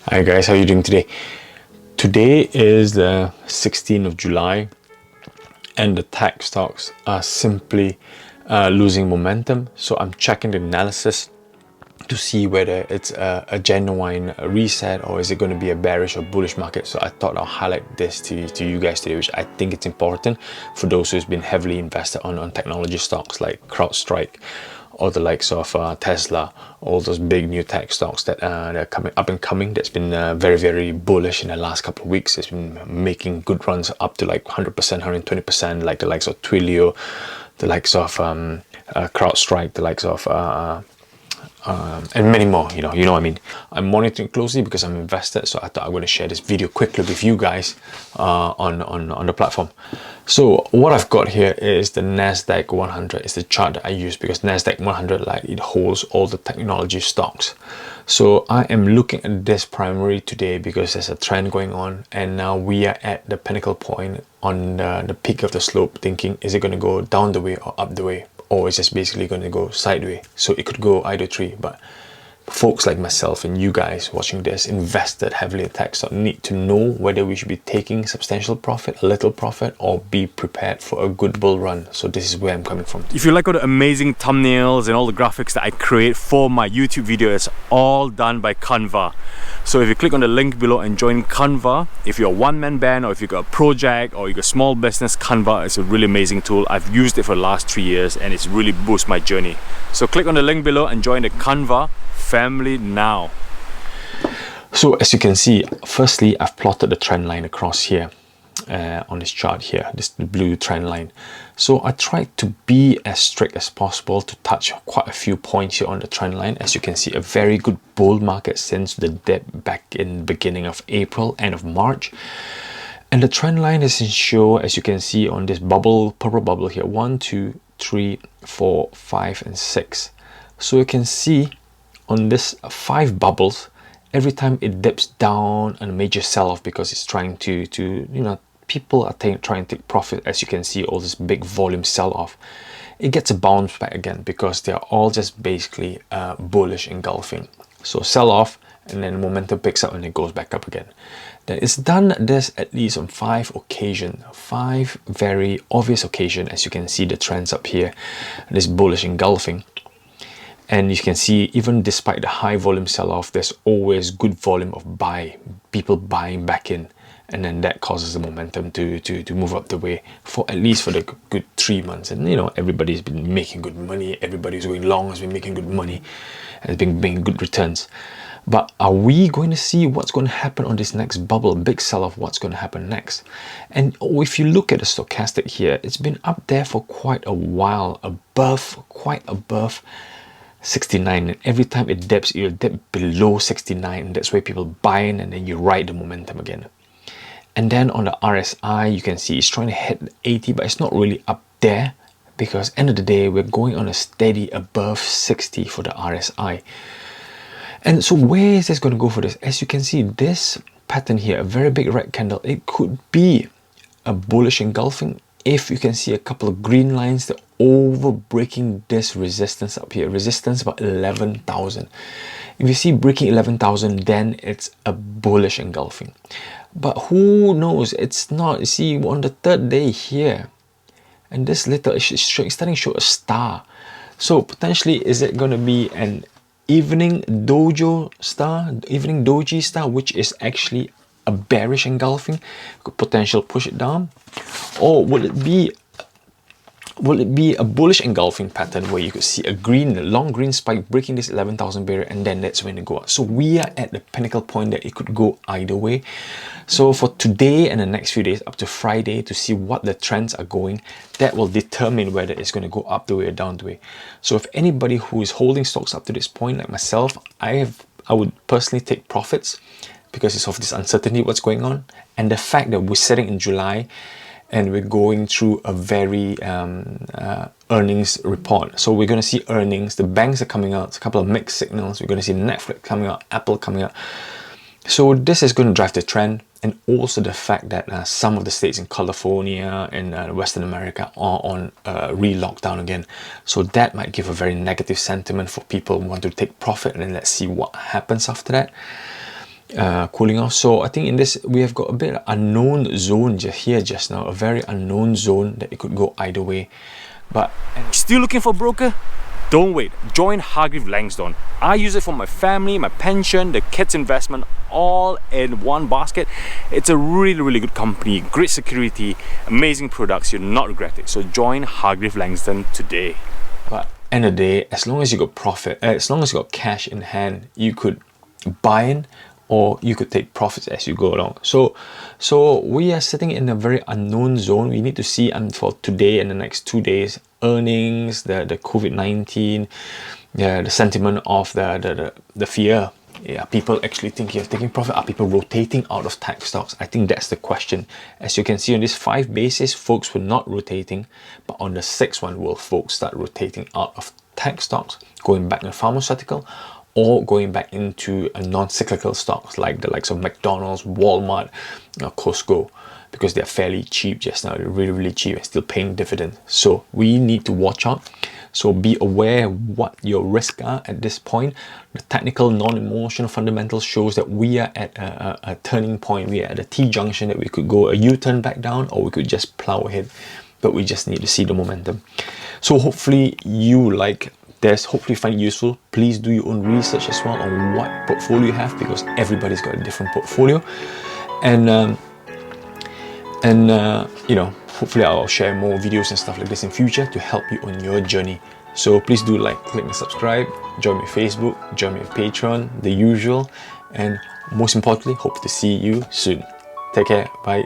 Hi guys, how are you doing today? Today is the 16th of July and the tech stocks are simply losing momentum. So I'm checking the analysis to see whether it's a genuine reset or is it going to be a bearish or bullish market. So I thought I'll highlight this to you guys today, which I think it's important for those who's been heavily invested on technology stocks like CrowdStrike or the likes of Tesla, all those big new tech stocks that are coming up and coming. That's been very bullish in the last couple of weeks. It's been making good runs up to like 100%, 120%, like the likes of Twilio, the likes of CrowdStrike, the likes of and many more. You know what I mean. I'm monitoring closely because I'm invested, so I thought I'm going to share this video quickly with you guys on the platform. So what I've got here is the Nasdaq 100. It's the chart that I use because Nasdaq 100, like, it holds all the technology stocks. So I am looking at this primarily today because there's a trend going on, and now we are at the pinnacle point on the peak of the slope, thinking, is it going to go down the way or up the way? Or it's just basically going to go sideways. So it could go either tree, but folks like myself and you guys watching this invested heavily in tech stock need to know whether we should be taking substantial profit, a little profit, or be prepared for a good bull run. So this is where I'm coming from. If you like all the amazing thumbnails and all the graphics that I create for my YouTube video, it's all done by CANVA. So if you click on the link below and join CANVA, if you're a one-man band or if you've got a project or you've got a small business, CANVA is a really amazing tool. I've used it for the last 3 years and it's really boosted my journey. So click on the link below and join the CANVA family now. So as you can see, firstly, I've plotted the trend line across here on this chart here, this blue trend line. So I tried to be as strict as possible to touch quite a few points here on the trend line. As you can see, a very good bull market since the dip back in the beginning of April, end of March. And the trend line is in show, as you can see on this bubble, purple bubble here, 1, 2, 3, 4, 5, and 6. So you can see on this 5 bubbles, every time it dips down and a major sell-off because it's trying to people are trying to take profit. As you can see, all this big volume sell-off, it gets a bounce back again because they're all just basically bullish engulfing. So sell-off and then momentum picks up and it goes back up again. Then it's done this at least on 5 occasions, 5 very obvious occasions. As you can see, the trends up here, this bullish engulfing. And you can see, even despite the high volume sell-off, there's always good volume of people buying back in, and then that causes the momentum to move up the way for at least for the good 3 months. And everybody's been making good money, everybody who's going long has been making good money and has been making good returns. But are we going to see what's going to happen on this next bubble, big sell-off? What's going to happen next? And if you look at the stochastic here, it's been up there for quite a while, quite above 69, and every time it dips, it'll dip below 69, and that's where people buy in, and then you ride the momentum again. And then on the RSI, you can see it's trying to hit 80, but it's not really up there because end of the day, we're going on a steady above 60 for the RSI. And so where is this going to go for this? As you can see, this pattern here, a very big red candle, it could be a bullish engulfing. If you can see a couple of green lines that over breaking this resistance up here, resistance about 11,000. If you see breaking 11,000, then it's a bullish engulfing. But who knows? It's not. You see, on the 3rd day here, and this little is starting to show a star. So potentially, is it going to be an evening doji star, which is actually a bearish engulfing, could potential push it down? Or will it be a bullish engulfing pattern where you could see a long green spike breaking this 11,000 barrier, and then that's when it go up? So we are at the pinnacle point that it could go either way. So for today and the next few days up to Friday, to see what the trends are going, that will determine whether it's going to go up the way or down the way. So if anybody who is holding stocks up to this point, like myself, I would personally take profits because it's of this uncertainty what's going on, and the fact that we're sitting in July and we're going through a very earnings report. So we're going to see earnings, the banks are coming out, a couple of mixed signals. We're going to see Netflix coming out, Apple coming out. So this is going to drive the trend, and also the fact that some of the states in California and Western America are on re-lockdown again. So that might give a very negative sentiment for people who want to take profit, and then let's see what happens after that. cooling off. So I think in this we have got a bit of unknown zone just now, a very unknown zone that it could go either way. But still looking for a broker? Don't wait. Join Hargreaves Lansdown. I use it for my family, my pension, the kids' investment, all in one basket. It's a really good company, great security, amazing products. You'll not regret it. So join Hargreaves Lansdown today. But end of the day, as long as you got profit, as long as you got cash in hand, you could buy in or you could take profits as you go along. So we are sitting in a very unknown zone. We need to see for today and the next 2 days, earnings, the COVID-19, the sentiment of the fear. Yeah, people actually thinking of taking profit? Are people rotating out of tech stocks? I think that's the question. As you can see on this 5 basis, folks were not rotating, but on the 6th one, will folks start rotating out of tech stocks, going back in pharmaceutical, or going back into a non-cyclical stocks like the likes of McDonald's, Walmart, Costco, because they're fairly cheap just now. They're really cheap and still paying dividends. So we need to watch out. So be aware what your risks are at this point. The technical non-emotional fundamentals shows that we are at a turning point. We are at a T-junction that we could go a U-turn back down, or we could just plow ahead. But we just need to see the momentum. So hopefully you like this, hopefully find it useful. Please do your own research as well on what portfolio you have, because everybody's got a different portfolio. And you know, hopefully I'll share more videos and stuff like this in future to help you on your journey. So please do like, click and subscribe, join me on Facebook, join me on Patreon, the usual, and most importantly, hope to see you soon. Take care, bye.